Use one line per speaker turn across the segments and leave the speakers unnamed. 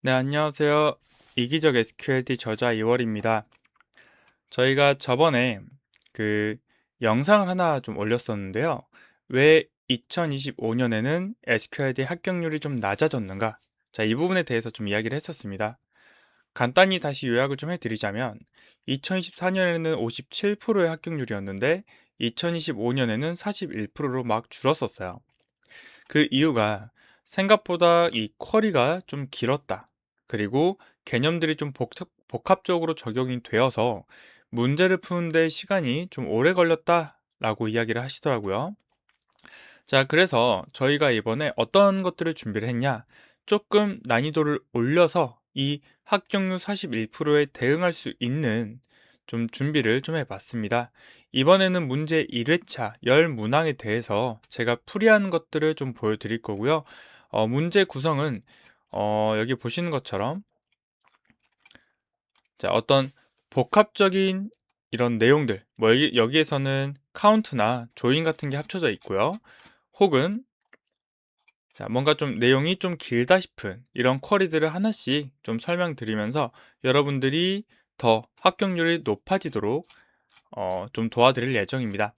네, 안녕하세요. 이기적 SQLT 저자 이월입니다. 저희가 저번에 그 영상을 하나 좀 올렸었는데요. 왜 2025년에는 SQLT 합격률이 좀 낮아졌는가? 자, 이 부분에 대해서 좀 이야기를 했었습니다. 간단히 다시 요약을 좀 해드리자면 2024년에는 57%의 합격률이었는데 2025년에는 41%로 막 줄었었어요. 그 이유가 생각보다 이 쿼리가 좀 길었다. 그리고 개념들이 좀 복합적으로 적용이 되어서 문제를 푸는데 시간이 좀 오래 걸렸다라고 이야기를 하시더라고요. 자, 그래서 저희가 이번에 어떤 것들을 준비를 했냐? 조금 난이도를 올려서 이 합격률 41%에 대응할 수 있는 좀 준비를 좀 해봤습니다. 이번에는 문제 1회차 열 문항에 대해서 제가 풀이한 것들을 좀 보여드릴 거고요. 문제 구성은 여기 보시는 것처럼 자, 어떤 복합적인 이런 내용들, 뭐 여기에서는 카운트나 조인 같은 게 합쳐져 있고요. 혹은 자, 뭔가 좀 내용이 좀 길다 싶은 이런 쿼리들을 하나씩 좀 설명드리면서 여러분들이 더 합격률이 높아지도록 좀 도와드릴 예정입니다.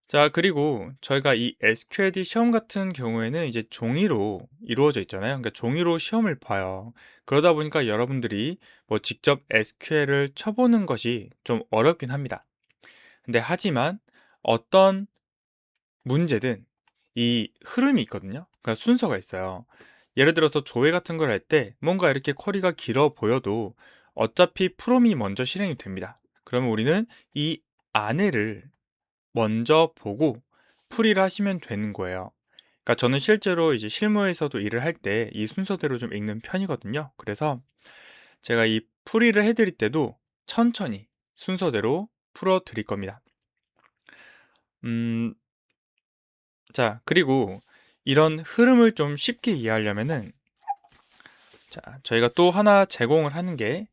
자, 그리고 저희가 이 SQLT 시험 같은 경우에는 이제 종이로 이루어져 있잖아요. 그러니까 종이로 시험을 봐요. 그러다 보니까 여러분들이 뭐 직접 SQL을 쳐보는 것이 좀 어렵긴 합니다. 근데 하지만 어떤 문제든 이 흐름이 있거든요. 그러니까 순서가 있어요. 예를 들어서 조회 같은 걸 할 때 뭔가 이렇게 쿼리가 길어 보여도 어차피 프롬이 먼저 실행이 됩니다. 그러면 우리는 이 안에를 먼저 보고 풀이를 하시면 되는 거예요. 그러니까 저는 실제로 이제 실무에서도 일을 할 때 이 순서대로 좀 읽는 편이거든요. 그래서 제가 이 풀이를 해드릴 때도 천천히 순서대로 풀어 드릴 겁니다. 음, 자, 그리고 이런 흐름을 좀 쉽게 이해하려면은 자, 저희가 또 하나 제공을 하는 게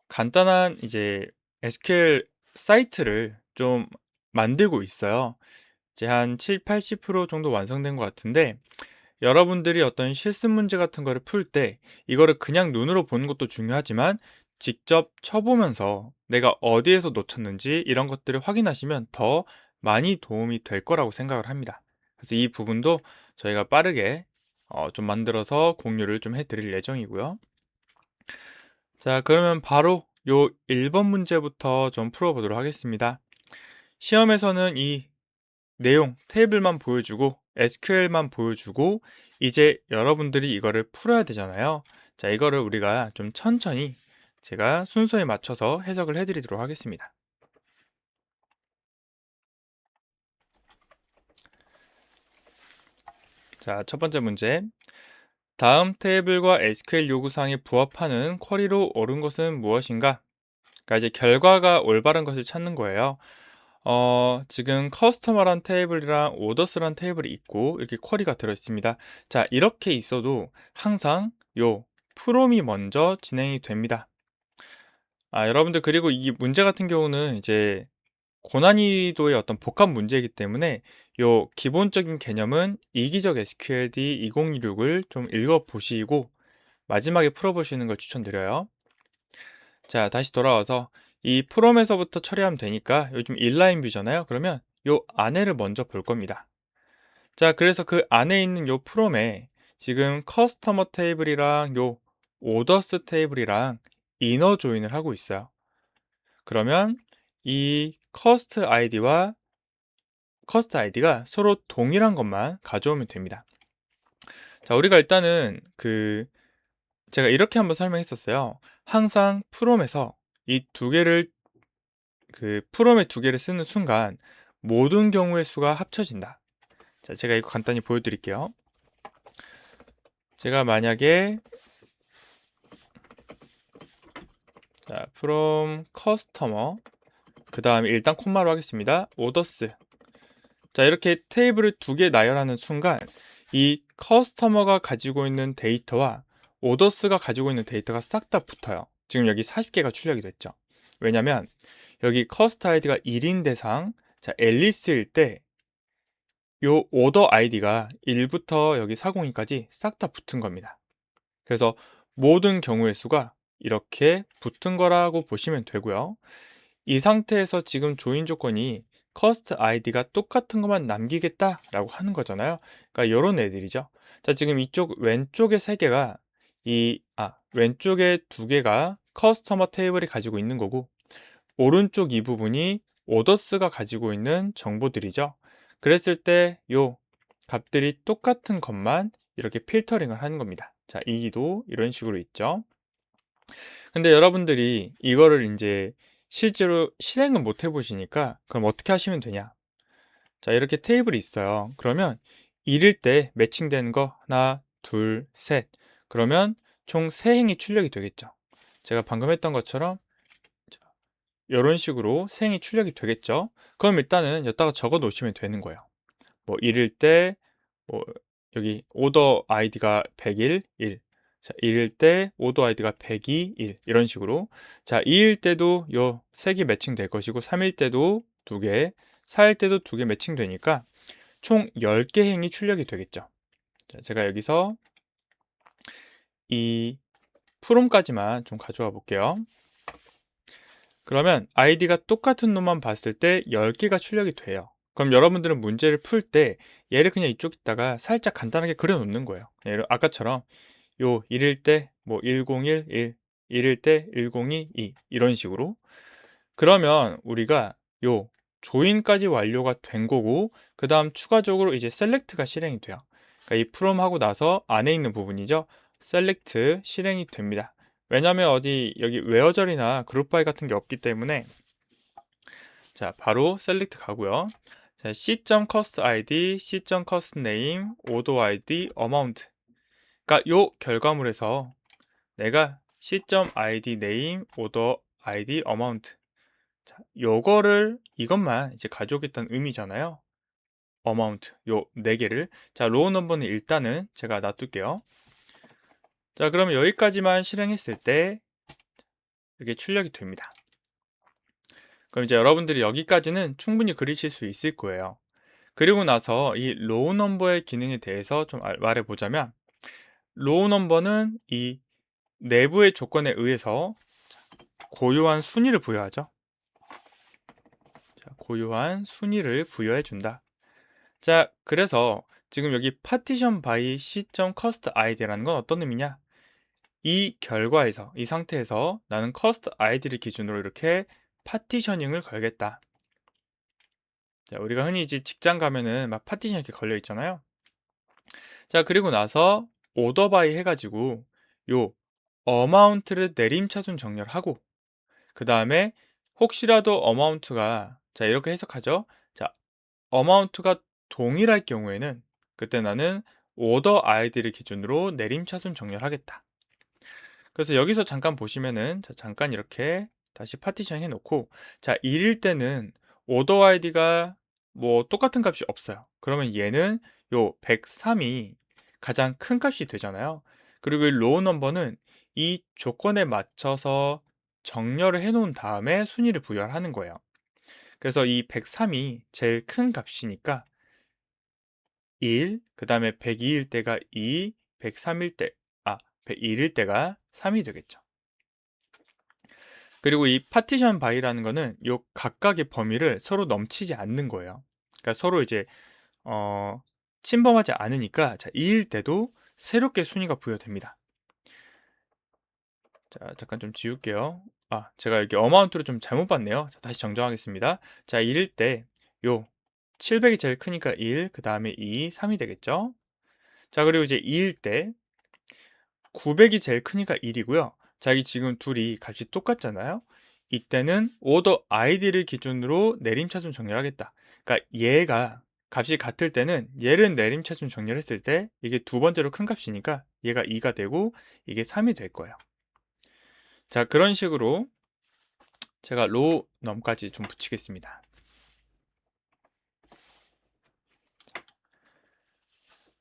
간단한 이제 SQL 사이트를 좀 만들고 있어요. 이제 한 7, 80% 정도 완성된 것 같은데 여러분들이 어떤 실습 문제 같은 거를 풀 때 이거를 그냥 눈으로 보는 것도 중요하지만 직접 쳐보면서 내가 어디에서 놓쳤는지 이런 것들을 확인하시면 더 많이 도움이 될 거라고 생각을 합니다. 그래서 이 부분도 저희가 빠르게 좀 만들어서 공유를 좀 해드릴 예정이고요. 자, 그러면 바로 요 1번 문제부터 좀 풀어보도록 하겠습니다. 시험에서는 이 내용, 테이블만 보여주고 SQL만 보여주고 이제 여러분들이 이거를 풀어야 되잖아요. 자, 이거를 우리가 좀 천천히 제가 순서에 맞춰서 해석을 해드리도록 하겠습니다. 자, 첫 번째 문제. 다음 테이블과 SQL 요구사항에 부합하는 쿼리로 옳은 것은 무엇인가? 그러니까 이제 결과가 올바른 것을 찾는 거예요. 지금 커스터머란 테이블이랑 오더스란 테이블이 있고 이렇게 쿼리가 들어 있습니다. 자, 이렇게 있어도 항상 요 프롬이 먼저 진행이 됩니다. 여러분들 그리고 이 문제 같은 경우는 이제 고난이도의 어떤 복합 문제이기 때문에 요 기본적인 개념은 이기적 SQLD 2026을 좀 읽어 보시고 마지막에 풀어 보시는 걸 추천드려요. 자, 다시 돌아와서 이 프롬에서부터 처리하면 되니까 요즘 인라인 뷰잖아요. 그러면 요 안에를 먼저 볼 겁니다. 자, 그래서 그 안에 있는 요 프롬에 지금 커스터머 테이블이랑 요 오더스 테이블이랑 이너 조인을 하고 있어요. 그러면 이 커스트 아이디가 서로 동일한 것만 가져오면 됩니다. 자, 우리가 일단은 제가 이렇게 한번 설명했었어요. 항상 프롬에서 이 두 개를 프롬의 두 개를 쓰는 순간 모든 경우의 수가 합쳐진다. 자, 제가 이거 간단히 보여드릴게요. 제가 만약에 자, from customer 그 다음에 일단 콤마로 하겠습니다. 오더스. 자, 이렇게 테이블을 두 개 나열하는 순간 이 커스터머가 가지고 있는 데이터와 오더스가 가지고 있는 데이터가 싹 다 붙어요. 지금 여기 40개가 출력이 됐죠. 왜냐면 여기 커스트 아이디가 1인 대상 자, 앨리스일 때 요 오더 아이디가 1부터 여기 402까지 싹 다 붙은 겁니다. 그래서 모든 경우의 수가 이렇게 붙은 거라고 보시면 되고요. 이 상태에서 지금 조인 조건이 커스트 아이디가 똑같은 것만 남기겠다라고 하는 거잖아요. 그러니까 이런 애들이죠. 자, 지금 이쪽 왼쪽에 3개가 왼쪽에 2개가 커스터머 테이블이 가지고 있는 거고, 오른쪽 이 부분이 오더스가 가지고 있는 정보들이죠. 그랬을 때 요 값들이 똑같은 것만 이렇게 필터링을 하는 겁니다. 자, 이도 이런 식으로 있죠. 근데 여러분들이 이거를 이제 실제로 실행은 못 해보시니까 그럼 어떻게 하시면 되냐? 자, 이렇게 테이블이 있어요. 그러면 1일 때 매칭되는 거 하나, 둘, 셋. 그러면 총 3행이 출력이 되겠죠. 제가 방금 했던 것처럼 이런 식으로 3행이 출력이 되겠죠. 그럼 일단은 여기다가 적어 놓으시면 되는 거예요. 뭐 1일 때 뭐 여기 오더 아이디가 100일 1. 자, 1일 때 오더 아이디가 102 1 이런 식으로. 자, 2일 때도 요 3개 매칭될 것이고 3일 때도 2개, 4일 때도 2개 매칭되니까 총 10개 행이 출력이 되겠죠. 자, 제가 여기서 이 프롬까지만 좀 가져와 볼게요. 그러면 아이디가 똑같은 놈만 봤을 때 10개가 출력이 돼요. 그럼 여러분들은 문제를 풀 때 얘를 그냥 이쪽에다가 살짝 간단하게 그려 놓는 거예요. 아까처럼 요 1일 때 뭐 101, 1, 1일 때 102, 2 이런 식으로. 그러면 우리가 요 조인까지 완료가 된 거고, 그 다음 추가적으로 이제 셀렉트가 실행이 돼요. 그러니까 이 프롬 하고 나서 안에 있는 부분이죠. 셀렉트 실행이 됩니다. 왜냐면 어디 여기 웨어절이나 그룹 바이 같은 게 없기 때문에. 자, 바로 셀렉트 가고요. 자, c.costID, c.costName, orderID, amount. 그러니까 요 결과물에서 내가 c.id name, order id, amount. 자, 요거를 이것만 이제 가져오겠다는 의미잖아요. amount 요 4개를. 자, 로우 넘버는 일단은 제가 놔둘게요. 자, 그러면 여기까지만 실행했을 때 이렇게 출력이 됩니다. 그럼 이제 여러분들이 여기까지는 충분히 그리실 수 있을 거예요. 그리고 나서 이 로우 넘버의 기능에 대해서 좀 말해보자면, 로우 넘버는 이 내부의 조건에 의해서 고유한 순위를 부여하죠. 자, 고유한 순위를 부여해 준다. 자, 그래서 지금 여기 partition by c.costID라는 건 어떤 의미냐? 이 결과에서, 이 상태에서 나는 cost id를 기준으로 이렇게 파티셔닝을 걸겠다. 자, 우리가 흔히 이제 직장 가면은 막 파티션 이렇게 걸려 있잖아요. 자, 그리고 나서 오더 바이 해가지고 요 어마운트를 내림차순 정렬하고, 그 다음에 혹시라도 어마운트가, 자, 이렇게 해석하죠. 자, 어마운트가 동일할 경우에는 그때 나는 오더 아이디를 기준으로 내림차순 정렬하겠다. 그래서 여기서 잠깐 보시면은, 자, 잠깐 이렇게 다시 파티션 해놓고, 자, 1일 때는 오더 아이디가 뭐 똑같은 값이 없어요. 그러면 얘는 요 103이 가장 큰 값이 되잖아요. 그리고 이 로우 넘버는 이 조건에 맞춰서 정렬을 해놓은 다음에 순위를 부여하는 거예요. 그래서 이 103이 제일 큰 값이니까 1, 그 다음에 102일 때가 2, 103일 때, 101일 때가 3이 되겠죠. 그리고 이 파티션 바이라는 거는 요 각각의 범위를 서로 넘치지 않는 거예요. 그러니까 서로 이제 침범하지 않으니까, 자, 2일 때도 새롭게 순위가 부여됩니다. 자, 잠깐 좀 지울게요. 제가 여기 어마운트를 좀 잘못 봤네요. 자, 다시 정정하겠습니다. 자, 1일 때 요 700이 제일 크니까 1, 그 다음에 2, 3이 되겠죠. 자, 그리고 이제 2일 때 900이 제일 크니까 1이고요. 자, 이 지금 둘이 값이 똑같잖아요. 이때는 오더 아이디를 기준으로 내림차순 정렬하겠다. 그러니까 얘가 값이 같을 때는 얘를 내림차순 정렬했을 때 이게 두 번째로 큰 값이니까 얘가 2가 되고 이게 3이 될 거예요. 자, 그런 식으로 제가 로우 넘까지 좀 붙이겠습니다.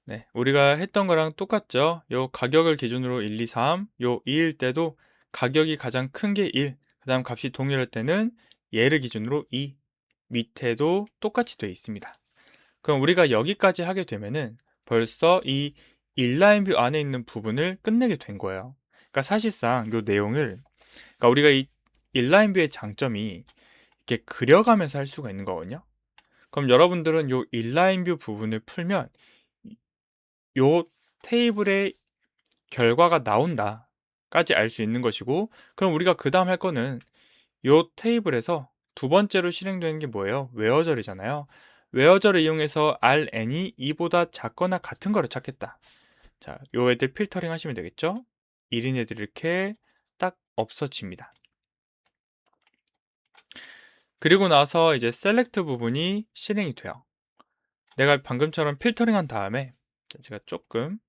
네, 우리가 했던 거랑 똑같죠. 요 가격을 기준으로 1, 2, 3, 요 2일 때도 가격이 가장 큰 게 1, 그 다음 값이 동일할 때는 얘를 기준으로 2, 밑에도 똑같이 되어 있습니다. 그럼 우리가 여기까지 하게 되면은 벌써 이 인라인 뷰 안에 있는 부분을 끝내게 된 거예요. 그러니까 사실상 이 내용을, 그러니까 우리가 이 인라인 뷰의 장점이 이렇게 그려가면서 할 수가 있는 거거든요. 그럼 여러분들은 이 인라인 뷰 부분을 풀면 이 테이블의 결과가 나온다까지 알 수 있는 것이고, 그럼 우리가 그 다음 할 거는 이 테이블에서 두 번째로 실행되는 게 뭐예요? 웨어절이잖아요. 웨어절을 이용해서 RN이 2보다 작거나 같은 거를 찾겠다. 자, 요 애들 필터링 하시면 되겠죠? 1인 애들 이렇게 딱 없어집니다. 그리고 나서 이제 셀렉트 부분이 실행이 돼요. 내가 방금처럼 필터링 한 다음에 제가 조금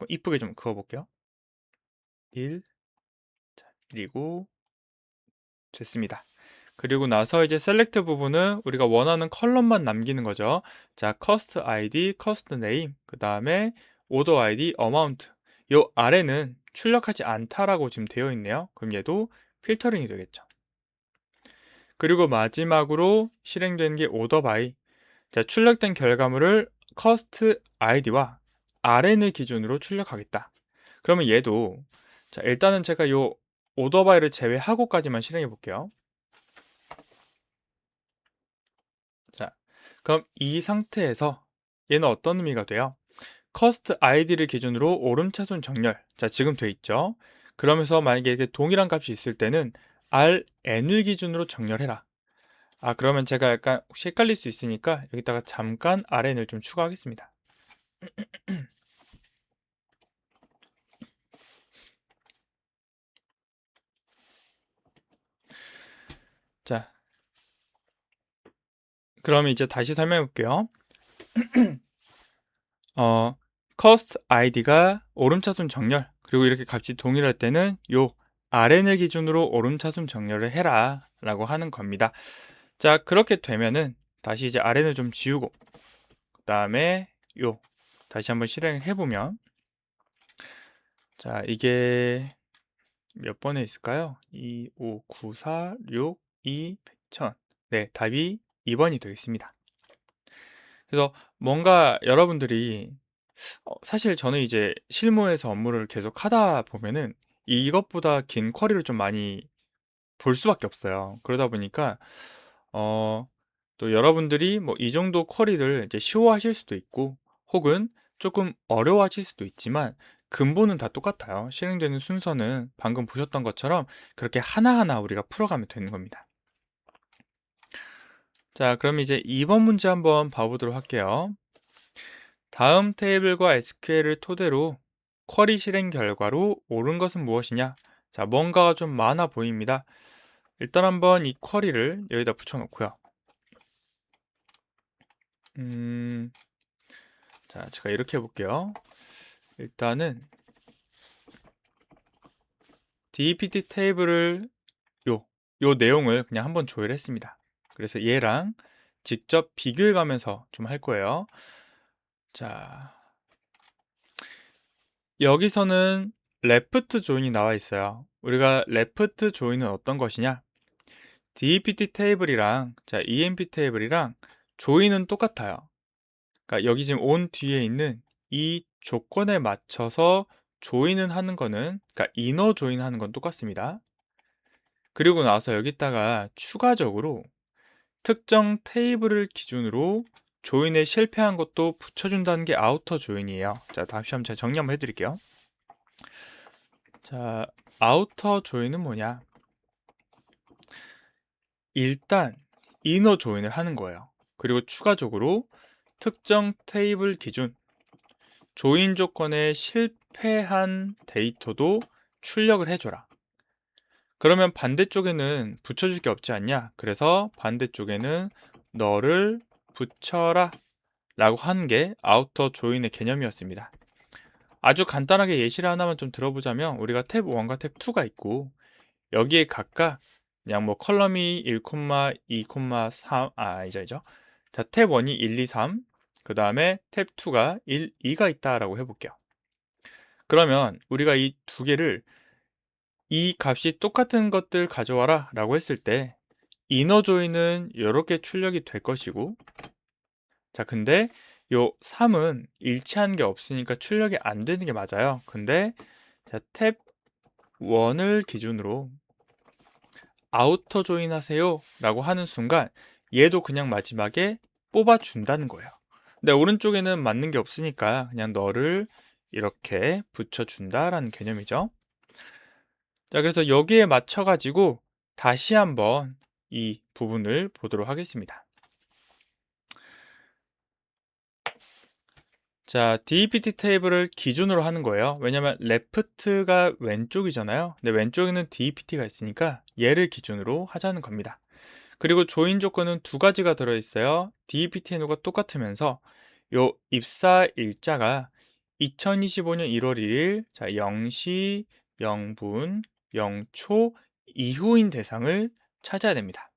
이쁘게 좀 그어볼게요. 1, 자, 그리고 됐습니다. 그리고 나서 이제 셀렉트 부분은 우리가 원하는 컬럼만 남기는 거죠. 자, cost id, cost name, 그 다음에 order id, amount. 요 아래는 출력하지 않다라고 지금 되어 있네요. 그럼 얘도 필터링이 되겠죠. 그리고 마지막으로 실행된 게 order by. 자, 출력된 결과물을 cost id와 RN을 기준으로 출력하겠다. 그러면 얘도, 자, 일단은 제가 요 order by를 제외하고까지만 실행해 볼게요. 자, 그럼 이 상태에서 얘는 어떤 의미가 돼요? cost id를 기준으로 오름차순 정렬. 자, 지금 돼 있죠. 그러면서 만약에 이렇게 동일한 값이 있을 때는 rn을 기준으로 정렬해라. 아, 그러면 제가 약간 혹시 헷갈릴 수 있으니까 여기다가 잠깐 rn을 좀 추가하겠습니다. 자, 그러면 이제 다시 설명해 볼게요. cost id가 오름차순 정렬, 그리고 이렇게 값이 동일할 때는 요 rn을 기준으로 오름차순 정렬을 해라 라고 하는 겁니다. 자, 그렇게 되면은 다시 이제 rn을 좀 지우고 그 다음에 요 다시 한번 실행을 해보면, 자, 이게 몇 번에 있을까요? 2, 5, 9, 4, 6, 2, 1000. 네, 답이 2번이 되겠습니다. 그래서 뭔가 여러분들이 사실 저는 이제 실무에서 업무를 계속 하다 보면은 이것보다 긴 쿼리를 좀 많이 볼 수밖에 없어요. 그러다 보니까 어, 또 여러분들이 뭐 이 정도 쿼리를 이제 쉬워하실 수도 있고 혹은 조금 어려워하실 수도 있지만 근본은 다 똑같아요. 실행되는 순서는 방금 보셨던 것처럼 그렇게 하나하나 우리가 풀어가면 되는 겁니다. 자, 그럼 이제 2번 문제 한번 봐보도록 할게요. 다음 테이블과 SQL을 토대로 쿼리 실행 결과로 옳은 것은 무엇이냐? 자, 뭔가가 좀 많아 보입니다. 일단 한번 이 쿼리를 여기다 붙여놓고요. 자, 제가 이렇게 해볼게요. 일단은 DPT 테이블을 요 내용을 그냥 한번 조회했습니다. 그래서 얘랑 직접 비교해 가면서 좀 할 거예요. 자, 여기서는 레프트 조인이 나와 있어요. 우리가 레프트 조인은 어떤 것이냐? DPT 테이블이랑 자, EMP 테이블이랑 조인은 똑같아요. 그러니까 여기 지금 온 뒤에 있는 이 조건에 맞춰서 조인은 하는 거는, 그러니까 이너 조인 하는 건 똑같습니다. 그리고 나서 여기다가 추가적으로 특정 테이블을 기준으로 조인에 실패한 것도 붙여준다는 게 아우터 조인이에요. 자, 다시 한번 제가 정리 한번 해드릴게요. 자, 아우터 조인은 뭐냐? 일단 이너 조인을 하는 거예요. 그리고 추가적으로 특정 테이블 기준 조인 조건에 실패한 데이터도 출력을 해줘라. 그러면 반대쪽에는 붙여줄 게 없지 않냐? 그래서 반대쪽에는 너를 붙여라 라고 하는 게 아우터 조인의 개념이었습니다. 아주 간단하게 예시를 하나만 좀 들어보자면 우리가 탭 1과 탭 2가 있고 여기에 각각 그냥 뭐 컬럼이 1, 2, 3, 아니죠. 자, 탭 1이 1, 2, 3, 그 다음에 탭 2가 1, 2가 있다라고 해볼게요. 그러면 우리가 이 두 개를 이 값이 똑같은 것들 가져와라 라고 했을 때 이너 조인은 이렇게 출력이 될 것이고, 자, 근데 요 3은 일치하는 게 없으니까 출력이 안 되는 게 맞아요. 근데 자, 탭 1을 기준으로 아우터 조인 하세요 라고 하는 순간 얘도 그냥 마지막에 뽑아준다는 거예요. 근데 오른쪽에는 맞는 게 없으니까 그냥 너를 이렇게 붙여준다라는 개념이죠. 자, 그래서 여기에 맞춰가지고 다시 한번 이 부분을 보도록 하겠습니다. 자, DEPT 테이블을 기준으로 하는 거예요. 왜냐면 레프트가 왼쪽이잖아요. 근데 왼쪽에는 DEPT가 있으니까 얘를 기준으로 하자는 겁니다. 그리고 조인 조건은 두 가지가 들어있어요. DEPT 해노가 똑같으면서 요 입사 일자가 2025년 1월 1일 자 0시 0분 0초 이후인 대상을 찾아야 됩니다.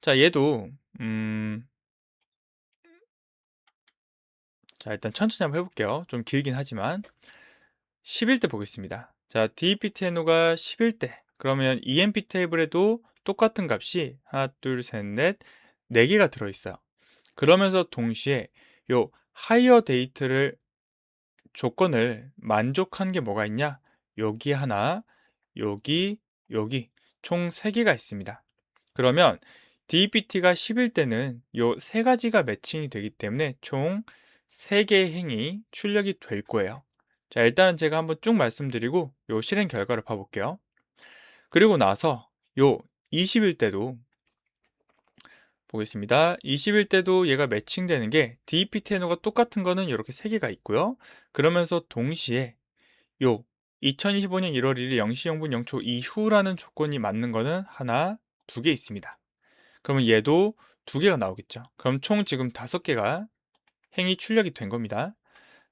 자, 얘도 자, 일단 천천히 한번 해볼게요. 좀 길긴 하지만 10일 때 보겠습니다. 자, DEPTNO가 10일 때 그러면 EMP 테이블에도 똑같은 값이 하나, 둘, 셋, 넷, 4개가 들어있어요. 그러면서 동시에 요 하이어 데이트를 조건을 만족한 게 뭐가 있냐? 여기 하나, 여기, 여기 총 3개가 있습니다. 그러면 DEPT가 10일 때는 요 3가지가 매칭이 되기 때문에 총 3개의 행이 출력이 될 거예요. 자, 일단은 제가 한번 쭉 말씀드리고 요 실행 결과를 봐볼게요. 그리고 나서 요 20일 때도 보겠습니다. 20일 때도 얘가 매칭되는 게 DEPTNO가 똑같은 거는 이렇게 3개가 있고요. 그러면서 동시에 요 2025년 1월 1일 0시 0분 0초 이후라는 조건이 맞는 거는 하나, 2개 있습니다. 그러면 얘도 2개가 나오겠죠. 그럼 총 지금 5개가 행이 출력이 된 겁니다.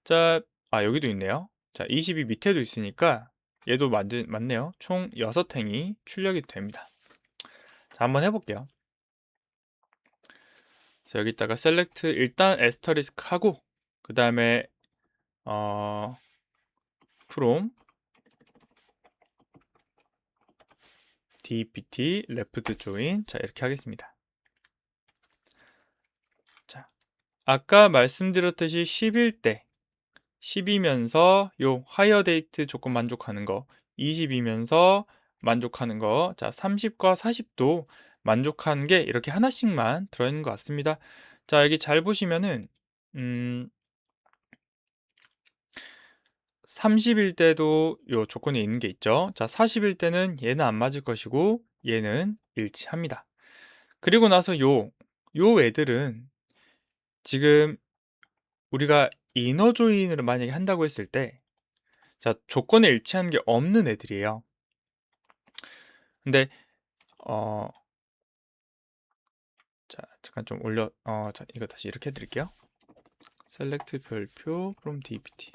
자, 여기도 있네요. 자, 22 밑에도 있으니까 얘도 맞네요. 총 6행이 출력이 됩니다. 자, 한번 해볼게요. 자, 여기다가 셀렉트 일단 에스터리스크 하고 그 다음에 from DEPT left join 자, 이렇게 하겠습니다. 자, 아까 말씀드렸듯이 10일 때 10이면서 요 하이어 데이트 조건 만족하는 거 20이면서 만족하는 거 자 30과 40도 만족하는 게 이렇게 하나씩만 들어있는 것 같습니다. 자, 여기 잘 보시면은 30일 때도 요 조건이 있는 게 있죠. 자, 40일 때는 얘는 안 맞을 것이고 얘는 일치합니다. 그리고 나서 요 애들은 지금 우리가 이너 조인을 만약에 한다고 했을 때 자, 조건에 일치하는 게 없는 애들이에요. 근데 자, 잠깐 좀 자, 이거 다시 이렇게 해 드릴게요. select 별표 from dpt.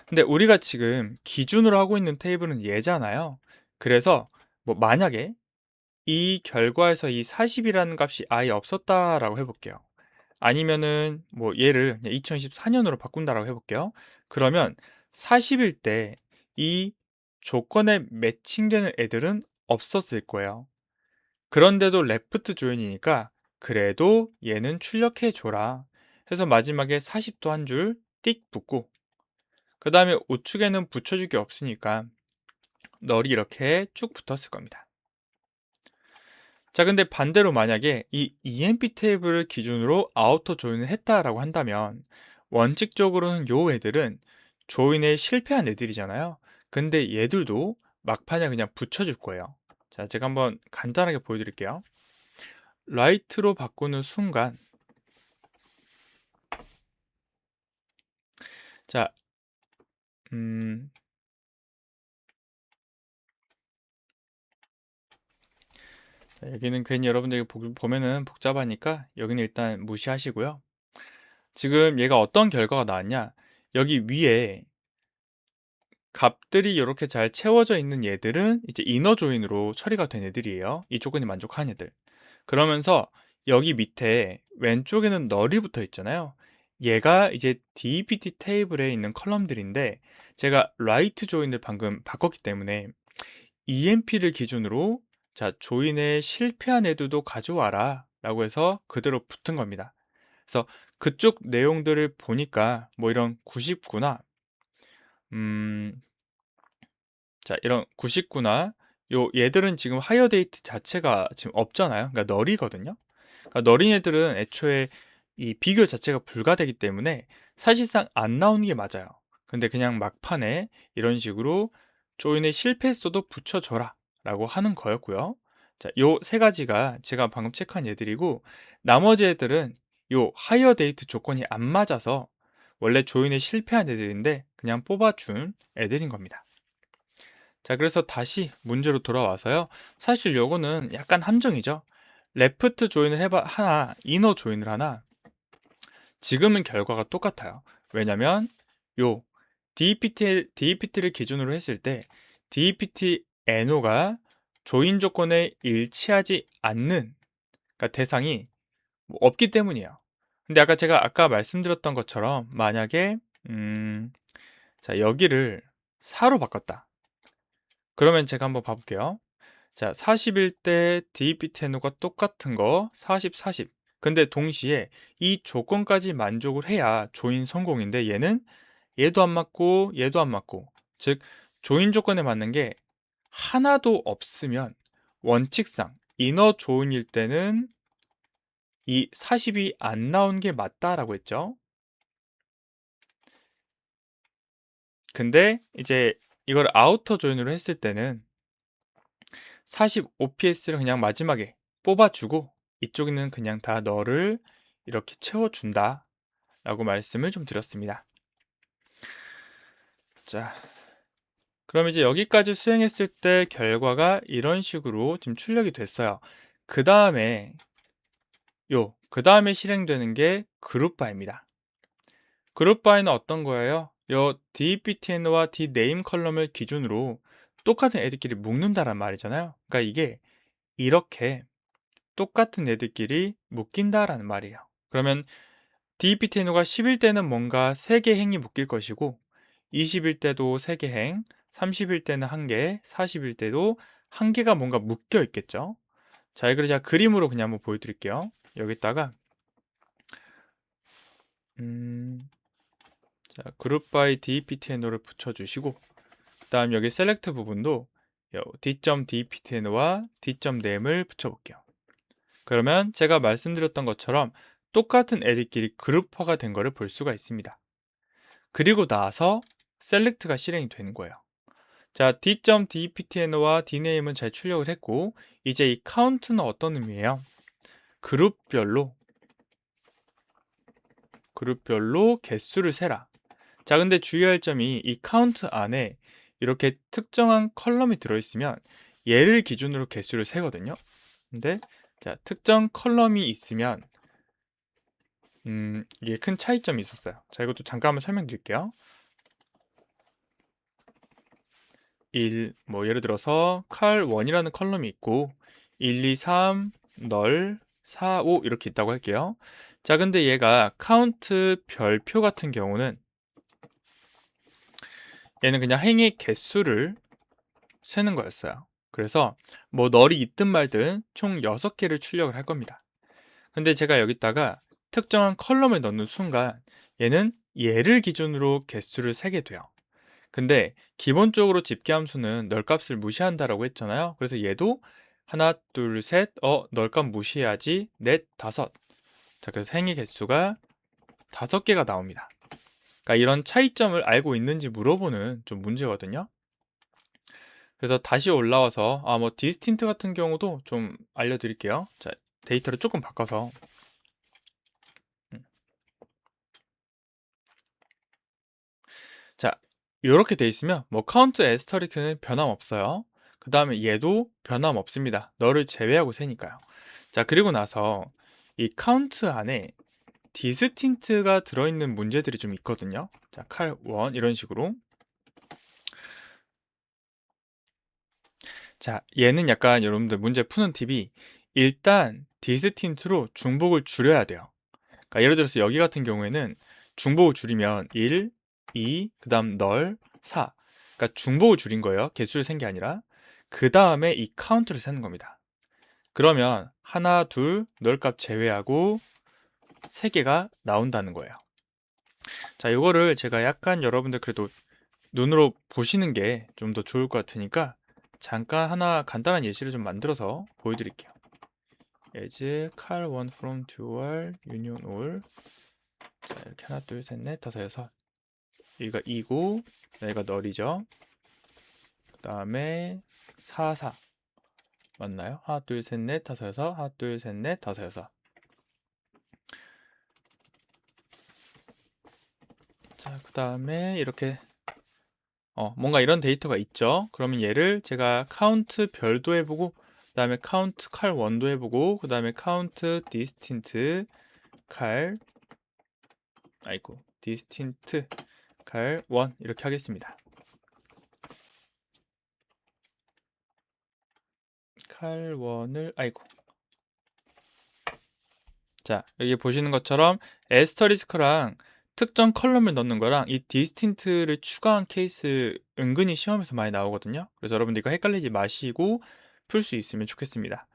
근데 우리가 지금 기준으로 하고 있는 테이블은 얘잖아요. 그래서 뭐 만약에 이 결과에서 이 40이라는 값이 아예 없었다라고 해볼게요. 아니면은 뭐 얘를 그냥 2024년으로 바꾼다라고 해볼게요. 그러면 40일 때 이 조건에 매칭되는 애들은 없었을 거예요. 그런데도 레프트 조인이니까 그래도 얘는 출력해 줘라 해서 마지막에 40도 한 줄 띡 붙고 그 다음에 우측에는 붙여줄 게 없으니까 널이 이렇게 쭉 붙었을 겁니다. 자, 근데 반대로 만약에 이 EMP 테이블을 기준으로 아우터 조인을 했다라고 한다면 원칙적으로는 요 애들은 조인에 실패한 애들이잖아요. 근데 얘들도 막판에 그냥 붙여줄 거예요. 자, 제가 한번 간단하게 보여드릴게요. 라이트로 바꾸는 순간 자, 자, 여기는 괜히 여러분들이 보면은 복잡하니까 여기는 일단 무시하시고요. 지금 얘가 어떤 결과가 나왔냐? 여기 위에 값들이 이렇게 잘 채워져 있는 얘들은 이제 이너 조인으로 처리가 된 애들이에요. 이 조건이 만족한 애들. 그러면서 여기 밑에 왼쪽에는 널이 붙어 있잖아요. 얘가 이제 DEPT 테이블에 있는 컬럼들인데 제가 라이트 조인을 방금 바꿨기 때문에 EMP를 기준으로 자, 조인에 실패한 애들도 가져와라 라고 해서 그대로 붙은 겁니다. 그래서 그쪽 내용들을 보니까 뭐 이런 99나 자, 이런 99나 얘들은 지금 하이어 데이트 자체가 지금 없잖아요. 그러니까 널이거든요. 그러니까 널인 애들은 애초에 이 비교 자체가 불가되기 때문에 사실상 안 나오는 게 맞아요. 근데 그냥 막판에 이런 식으로 조인에 실패했어도 붙여줘라 라고 하는 거였고요. 자, 요 세 가지가 제가 방금 체크한 애들이고, 나머지 애들은 요 하이어 데이트 조건이 안 맞아서 원래 조인에 실패한 애들인데 그냥 뽑아준 애들인 겁니다. 자, 그래서 다시 문제로 돌아와서요. 사실 요거는 약간 함정이죠. 레프트 조인을 하나, 이너 조인을 하나, 지금은 결과가 똑같아요. 왜냐면 요 DEPT를 기준으로 했을 때 DEPT NO가 조인 조건에 일치하지 않는, 그러니까 대상이 뭐 없기 때문이에요. 근데 제가 아까 말씀드렸던 것처럼 만약에 자, 여기를 4로 바꿨다. 그러면 제가 한번 봐볼게요. 자, 41대 DEPTNO가 똑같은 거 40, 40. 근데 동시에 이 조건까지 만족을 해야 조인 성공인데 얘도 안 맞고 얘도 안 맞고, 즉 조인 조건에 맞는 게 하나도 없으면 원칙상 이너 조인일 때는 이 40이 안 나온 게 맞다라고 했죠. 근데 이제 이걸 아우터 조인으로 했을 때는 45PS를 그냥 마지막에 뽑아주고 이쪽에는 그냥 다 너를 이렇게 채워준다 라고 말씀을 좀 드렸습니다. 자, 그럼 이제 여기까지 수행했을 때 결과가 이런 식으로 지금 출력이 됐어요. 그 다음에 그 다음에 실행되는 게 그룹바입니다. 그룹바에는 어떤 거예요? 요 DEPTNO와 DNAME 컬럼을 기준으로 똑같은 애들끼리 묶는다란 말이잖아요. 그러니까 이게 이렇게 똑같은 애들끼리 묶인다라는 말이에요. 그러면 DEPTNO가 10일 때는 뭔가 3개 행이 묶일 것이고, 20일 때도 3개 행, 30일 때는 1개, 40일 때도 1개가 뭔가 묶여 있겠죠. 자, 이걸 제가 그림으로 그냥 한번 보여드릴게요. 여기다가 자, 그룹 바이 DEPTNO를 붙여주시고, 그 다음 여기 셀렉트 부분도 D.DEPTNO와 D.NAME을 붙여볼게요. 그러면 제가 말씀드렸던 것처럼 똑같은 애들끼리 그룹화가 된 것을 볼 수가 있습니다. 그리고 나서 셀렉트가 실행이 되는 거예요. 자, D.DEPTNO와 DNAM은 잘 출력을 했고, 이제 이 카운트는 어떤 의미예요? 그룹별로 개수를 세라. 자, 근데 주의할 점이 이 카운트 안에 이렇게 특정한 컬럼이 들어있으면 얘를 기준으로 개수를 세거든요. 근데 자, 특정 컬럼이 있으면 이게 큰 차이점이 있었어요. 자, 이것도 잠깐 한번 설명드릴게요. 뭐 예를 들어서 칼1이라는 컬럼이 있고 1, 2, 3, 널, 4, 5 이렇게 있다고 할게요. 자, 근데 얘가 카운트 별표 같은 경우는 얘는 그냥 행의 개수를 세는 거였어요. 그래서 뭐 널이 있든 말든 총 6개를 출력을 할 겁니다. 근데 제가 여기다가 특정한 컬럼을 넣는 순간 얘는 얘를 기준으로 개수를 세게 돼요. 근데 기본적으로 집계함수는 널값을 무시한다라고 했잖아요. 그래서 얘도 하나, 둘, 셋, 널값 무시해야지, 넷, 다섯. 자, 그래서 행의 개수가 5개가 나옵니다. 그러니까 이런 차이점을 알고 있는지 물어보는 좀 문제거든요. 그래서 다시 올라와서 뭐 디스틴트 같은 경우도 좀 알려드릴게요. 자, 데이터를 조금 바꿔서 자, 이렇게 돼 있으면 뭐 카운트 에스터리크는 변함없어요. 그 다음에 얘도 변함없습니다. 너를 제외하고 세니까요. 자, 그리고 나서 이 카운트 안에 디스틴트가 들어있는 문제들이 좀 있거든요. 자, 칼1 이런 식으로. 자, 얘는 약간 여러분들 문제 푸는 팁이 일단 디스틴트로 중복을 줄여야 돼요. 그러니까 예를 들어서 여기 같은 경우에는 중복을 줄이면 1, 2, 그 다음 널, 4. 그러니까 중복을 줄인 거예요. 개수를 센 게 아니라. 그 다음에 이 카운트를 세는 겁니다. 그러면 하나, 둘, 널 값 제외하고 3개가 나온다는 거예요. 자, 이거를 제가 약간 여러분들 그래도 눈으로 보시는 게 좀 더 좋을 것 같으니까 잠깐 하나 간단한 예시를 좀 만들어서 보여드릴게요. as car one from dual union all. 자, 이렇게 하나, 둘, 셋, 넷, 다섯, 여섯. 여기가 2고 여기가 널이죠. 그 다음에 4, 4 맞나요? 하나, 둘, 셋, 넷, 다섯, 여섯. 하나, 둘, 셋, 넷, 다섯, 여섯. 자, 그 다음에 이렇게 뭔가 이런 데이터가 있죠. 그러면 얘를 제가 카운트 별도 해보고 그 다음에 카운트 칼 원도 해보고 그 다음에 카운트 디스틴트 칼 디스틴트 칼 원 이렇게 하겠습니다. 칼 원을 자, 여기 보시는 것처럼 에스터리스크랑 특정 컬럼을 넣는 거랑 이 디스틴트를 추가한 케이스 은근히 시험에서 많이 나오거든요. 그래서 여러분들 이거 헷갈리지 마시고 풀 수 있으면 좋겠습니다.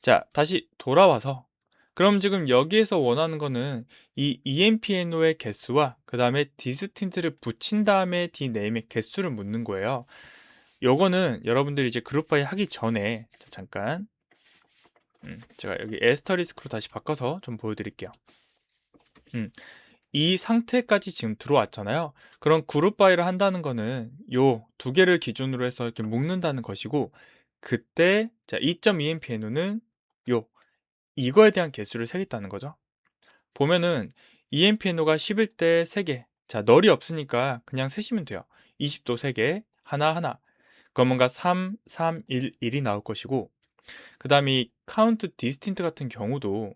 자, 다시 돌아와서 그럼 지금 여기에서 원하는 거는 이 EMPNO의 개수와 그 다음에 디스틴트를 붙인 다음에 dname의 개수를 묻는 거예요. 요거는 여러분들이 이제 그룹 바이 하기 전에 잠깐 제가 여기 에스터리스크로 다시 바꿔서 좀 보여드릴게요. 이 상태까지 지금 들어왔잖아요. 그럼 그룹 바이를 한다는 거는 요 두 개를 기준으로 해서 이렇게 묶는다는 것이고 그때 자 2.EMPNO는 요 이거에 대한 개수를 세겠다는 거죠. 보면은 EMPNO가 10일 때 3개. 자, 널이 없으니까 그냥 세시면 돼요. 20도 3개, 하나. 그럼 뭔가 3, 3, 1, 1이 나올 것이고 그 다음에 이 카운트 디스틴트 같은 경우도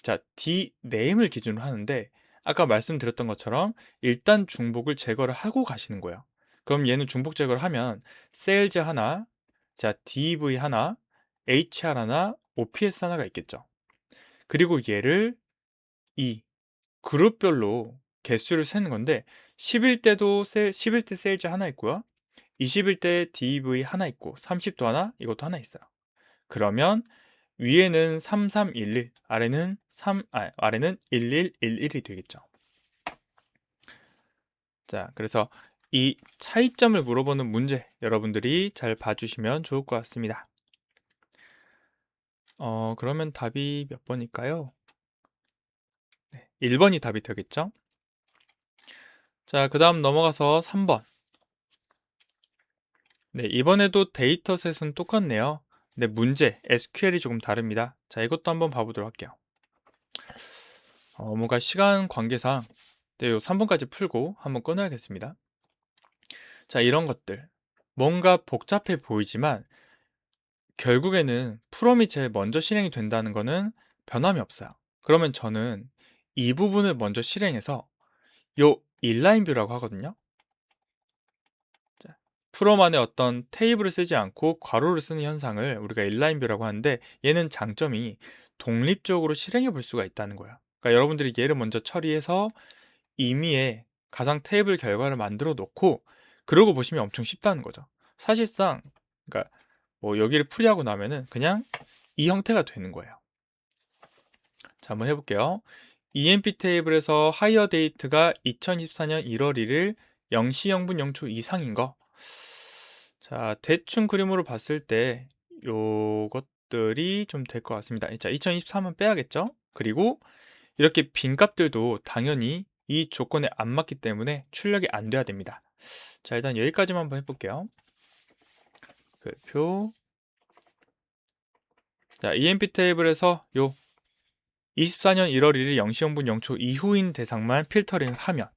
자, D 네임을 기준으로 하는데 아까 말씀드렸던 것처럼 일단 중복을 제거를 하고 가시는 거예요. 그럼 얘는 중복 제거를 하면 세일즈 하나, 자, DV 하나, HR 하나, OPS 하나가 있겠죠. 그리고 얘를 이 그룹별로 개수를 세는 건데 10일 때도 10일 때 세일즈 하나 있고요. 20일 때 DV 하나 있고 30도 하나, 이것도 하나 있어요. 그러면 위에는 3311, 아래는 1111이 되겠죠. 자, 그래서 이 차이점을 물어보는 문제 여러분들이 잘 봐주시면 좋을 것 같습니다. 그러면 답이 몇 번일까요? 네, 1번이 답이 되겠죠? 자, 그 다음 넘어가서 3번. 네, 이번에도 데이터셋은 똑같네요. 근데 문제, SQL이 조금 다릅니다. 자, 이것도 한번 봐보도록 할게요. 뭔가 시간 관계상 네, 요 3번까지 풀고 한번 끊어야겠습니다. 자, 이런 것들. 뭔가 복잡해 보이지만 결국에는 프롬이 제일 먼저 실행이 된다는 거는 변함이 없어요. 그러면 저는 이 부분을 먼저 실행해서 요 인라인 뷰라고 하거든요. 자, 프롬 안에 어떤 테이블을 쓰지 않고 괄호를 쓰는 현상을 우리가 인라인 뷰라고 하는데 얘는 장점이 독립적으로 실행해 볼 수가 있다는 거예요. 그러니까 여러분들이 얘를 먼저 처리해서 임의의 가상 테이블 결과를 만들어 놓고 그러고 보시면 엄청 쉽다는 거죠. 사실상 그러니까 뭐 여기를 풀이하고 나면은 그냥 이 형태가 되는 거예요. 자, 한번 해볼게요. EMP 테이블에서 하이어 데이트가 2024년 1월 1일 0시 0분 0초 이상인 거. 자, 대충 그림으로 봤을 때 요것들이 좀 될 것 같습니다. 자, 2023은 빼야겠죠? 그리고 이렇게 빈 값들도 당연히 이 조건에 안 맞기 때문에 출력이 안 돼야 됩니다. 자, 일단 여기까지만 한번 해볼게요. 별표. 자, EMP 테이블에서 요 24년 1월 1일 0시 0분 0초 이후인 대상만 필터링을 하면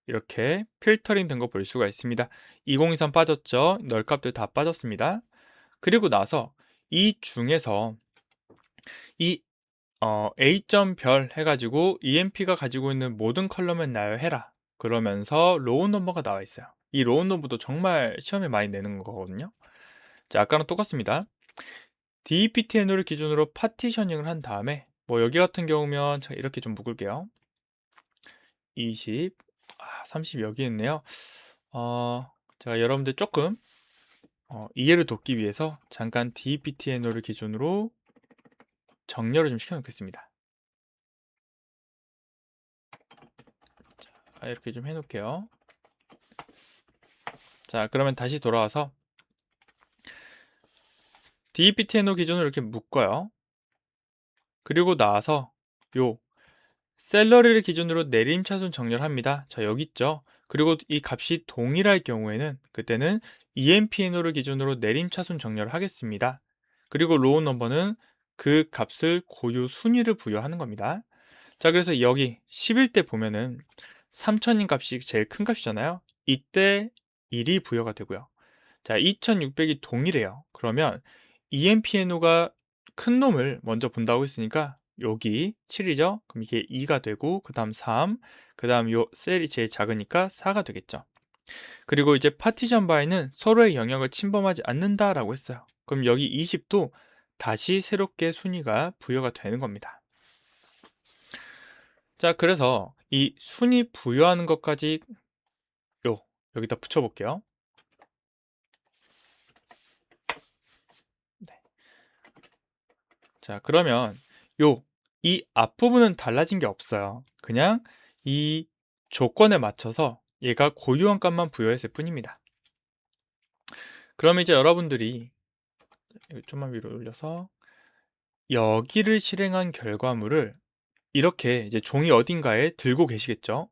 이렇게 필터링 된 거 볼 수가 있습니다. 2023 빠졌죠? 널 값들 다 빠졌습니다. 그리고 나서 이 중에서 이 A점 별 해가지고 EMP가 가지고 있는 모든 컬럼을 나열해라. 그러면서 로우 넘버가 나와 있어요. 이 로우 넘버도 정말 시험에 많이 내는 거거든요. 자, 아까랑 똑같습니다. DEPTNO를 기준으로 파티셔닝을 한 다음에 뭐 여기 같은 경우면 자, 이렇게 좀 묶을게요. 20, 30 여기 있네요. 제가 여러분들 조금 이해를 돕기 위해서 잠깐 DEPTNO를 기준으로 정렬을 좀 시켜놓겠습니다. 자, 이렇게 좀 해놓을게요. 자, 그러면 다시 돌아와서 DEPTNO 기준으로 이렇게 묶어요. 그리고 나서 요 샐러리를 기준으로 내림차순 정렬합니다. 자, 여기 있죠. 그리고 이 값이 동일할 경우에는 그때는 EMPNO를 기준으로 내림차순 정렬을 하겠습니다. 그리고 로우 넘버는 그 값을 고유 순위를 부여하는 겁니다. 자, 그래서 여기 11대 보면은 3000인 값이 제일 큰 값이잖아요. 이때 1이 부여가 되고요. 자, 2600이 동일해요. 그러면 EMPNO가 큰 놈을 먼저 본다고 했으니까 여기 7이죠? 그럼 이게 2가 되고 그 다음 3, 그 다음 요 셀이 제일 작으니까 4가 되겠죠. 그리고 이제 파티션 바에는 서로의 영역을 침범하지 않는다라고 했어요. 그럼 여기 20도 다시 새롭게 순위가 부여가 되는 겁니다. 자, 그래서 이 순위 부여하는 것까지 여기다 붙여볼게요. 네. 자, 그러면 이 앞부분은 달라진 게 없어요. 그냥 이 조건에 맞춰서 얘가 고유한 값만 부여했을 뿐입니다. 그럼 이제 여러분들이 좀만 위로 올려서 여기를 실행한 결과물을 이렇게 이제 종이 어딘가에 들고 계시겠죠?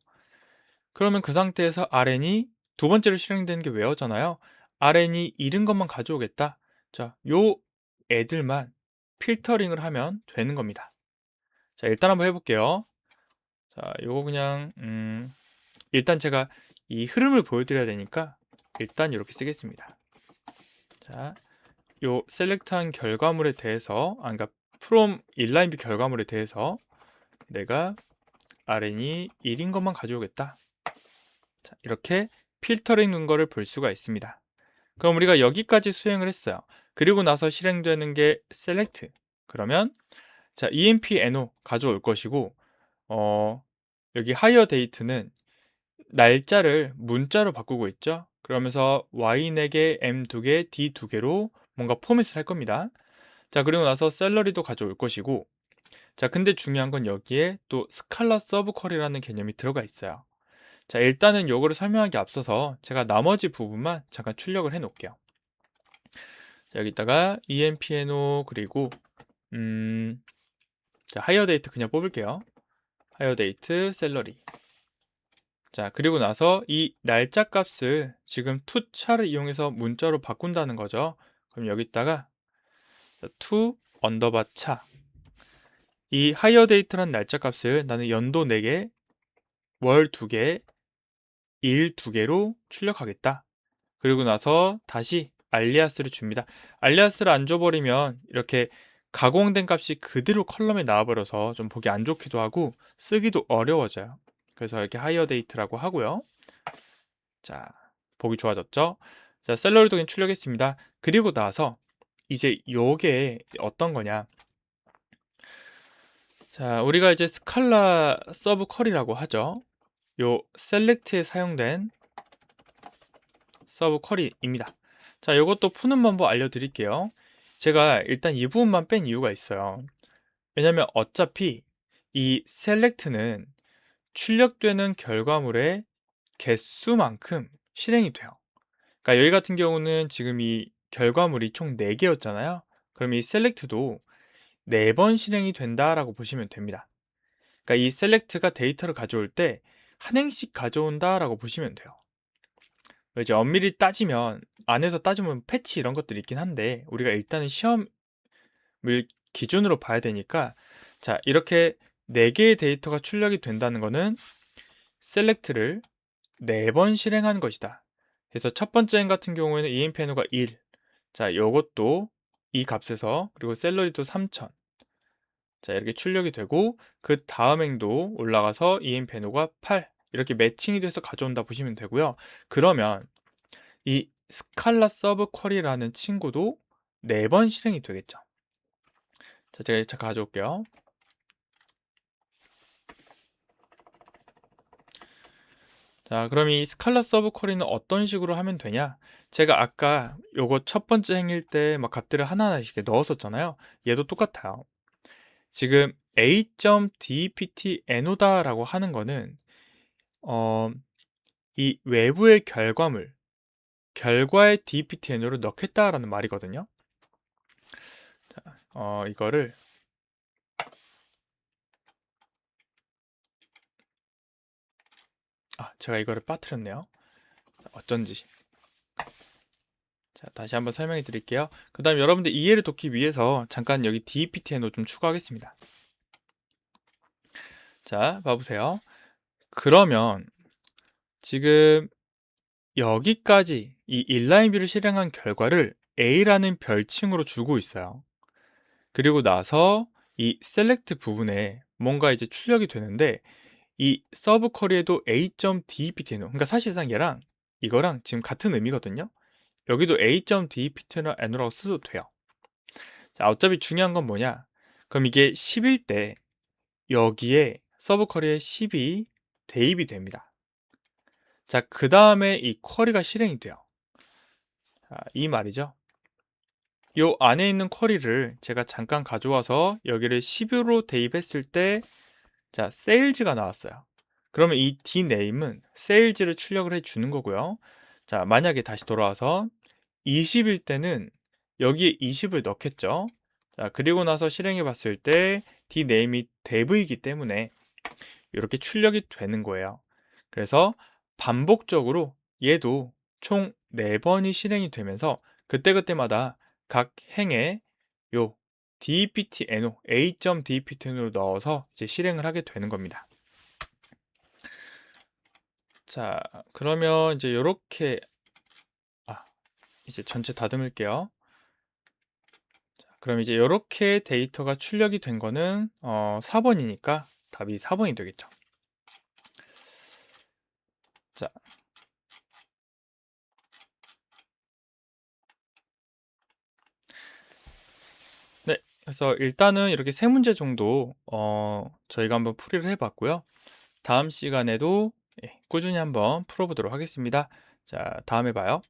그러면 그 상태에서 RN이 두 번째로 실행되는 게 외워잖아요. RN이 잃은 것만 가져오겠다. 자, 요 애들만 필터링을 하면 되는 겁니다. 자, 일단 한번 해볼게요. 자, 요거 그냥 일단 제가 이 흐름을 보여드려야 되니까 일단 이렇게 쓰겠습니다. 자, 요 셀렉트한 결과물에 대해서 그러니까 from inline view 결과물에 대해서 내가 RN이 1인 것만 가져오겠다. 자, 이렇게 필터링 거를 볼 수가 있습니다. 그럼 우리가 여기까지 수행을 했어요. 그리고 나서 실행되는 게 select. 그러면 자, EMPNO 가져올 것이고 여기 higher date는 날짜를 문자로 바꾸고 있죠. 그러면서 y 4개, m 2개, d 2개로 뭔가 포맷을 할 겁니다. 자, 그리고 나서 샐러리도 가져올 것이고 자, 근데 중요한 건 여기에 또 스칼라 서브 쿼리라는 개념이 들어가 있어요. 자, 일단은 요거를 설명하기 앞서서 제가 나머지 부분만 잠깐 출력을 해 놓을게요. 자, 여기다가 EMPNO 그리고 자, 하이어 데이트 그냥 뽑을게요. 하이어 데이트 샐러리. 자, 그리고 나서 이 날짜 값을 지금 to차를 이용해서 문자로 바꾼다는 거죠. 그럼 여기다가 to 언더바 차. 이 하이어 데이트란 날짜 값을 나는 연도 4개, 월 2개, 일 2개로 출력하겠다. 그리고 나서 다시 알리아스를 줍니다. 알리아스를 안 줘버리면 이렇게 가공된 값이 그대로 컬럼에 나와버려서 좀 보기 안 좋기도 하고 쓰기도 어려워져요. 그래서 이렇게 하이어 데이트라고 하고요. 자, 보기 좋아졌죠? 자, 샐러리도 그냥 출력했습니다. 그리고 나서 이제 요게 어떤 거냐? 자, 우리가 이제 스칼라 서브 쿼리라고 하죠. 요 셀렉트에 사용된 서브 쿼리입니다. 자, 요것도 푸는 방법 알려드릴게요. 제가 일단 이 부분만 뺀 이유가 있어요. 왜냐면 어차피 이 셀렉트는 출력되는 결과물의 개수만큼 실행이 돼요. 그러니까 여기 같은 경우는 지금 이 결과물이 총 4개였잖아요. 그럼 이 셀렉트도 4번 실행이 된다라고 보시면 됩니다. 그러니까 이 셀렉트가 데이터를 가져올 때 한 행씩 가져온다라고 보시면 돼요. 이제 엄밀히 따지면 안에서 따지면 패치 이런 것들이 있긴 한데 우리가 일단은 시험을 기준으로 봐야 되니까 자, 이렇게 4개의 데이터가 출력이 된다는 거는 셀렉트를 4번 실행한 것이다. 그래서 첫 번째 행 같은 경우에는 EMPNO가 1. 자, 요것도 이 값에서 그리고 샐러리도 3000. 자, 이렇게 출력이 되고 그 다음 행도 올라가서 EMPNO가 8. 이렇게 매칭이 돼서 가져온다 보시면 되고요. 그러면 이 스칼라 서브 쿼리라는 친구도 4번 실행이 되겠죠. 자, 제가 잠깐 가져올게요. 자, 그럼 이 스칼라 서브 쿼리는 어떤 식으로 하면 되냐? 제가 아까 요거 첫 번째 행일 때 막 값들을 하나하나씩 이렇게 넣었었잖아요. 얘도 똑같아요. 지금 a.dept ano다라고 하는 거는 이 외부의 결과의 dept ano를 넣겠다라는 말이거든요. 자, 이거를 제가 이거를 빠뜨렸네요. 어쩐지. 자, 다시 한번 설명해 드릴게요. 그 다음 여러분들 이해를 돕기 위해서 잠깐 여기 deptno 좀 추가하겠습니다. 자, 봐보세요. 그러면 지금 여기까지 이 인라인 뷰를 실행한 결과를 A라는 별칭으로 주고 있어요. 그리고 나서 이 셀렉트 부분에 뭔가 이제 출력이 되는데 이 서브 쿼리에도 a.deptno, 그러니까 사실상 얘랑 이거랑 지금 같은 의미거든요. 여기도 a.deptno라고 써도 돼요. 자, 어차피 중요한 건 뭐냐? 그럼 이게 10일 때 여기에 서브 쿼리에 10이 대입이 됩니다. 자, 그 다음에 이 쿼리가 실행이 돼요. 자, 이 말이죠. 요 안에 있는 쿼리를 제가 잠깐 가져와서 여기를 10으로 대입했을 때 자, 세일즈가 나왔어요. 그러면 이 dname은 세일즈를 출력을 해주는 거고요. 자, 만약에 다시 돌아와서 20일 때는 여기에 20을 넣겠죠. 자, 그리고 나서 실행해 봤을 때 dname이 dev이기 때문에 이렇게 출력이 되는 거예요. 그래서 반복적으로 얘도 총 4번이 실행이 되면서 그때그때마다 각 행에 요 deptno, a.deptno를 넣어서 이제 실행을 하게 되는 겁니다. 자, 그러면 이제 이렇게 이제 전체 다듬을게요. 자, 그럼 이제 이렇게 데이터가 출력이 된 거는 4번이니까 답이 4번이 되겠죠. 자, 네. 그래서 일단은 이렇게 세 문제 정도 저희가 한번 풀이를 해봤고요. 다음 시간에도 꾸준히 한번 풀어보도록 하겠습니다. 자, 다음에 봐요.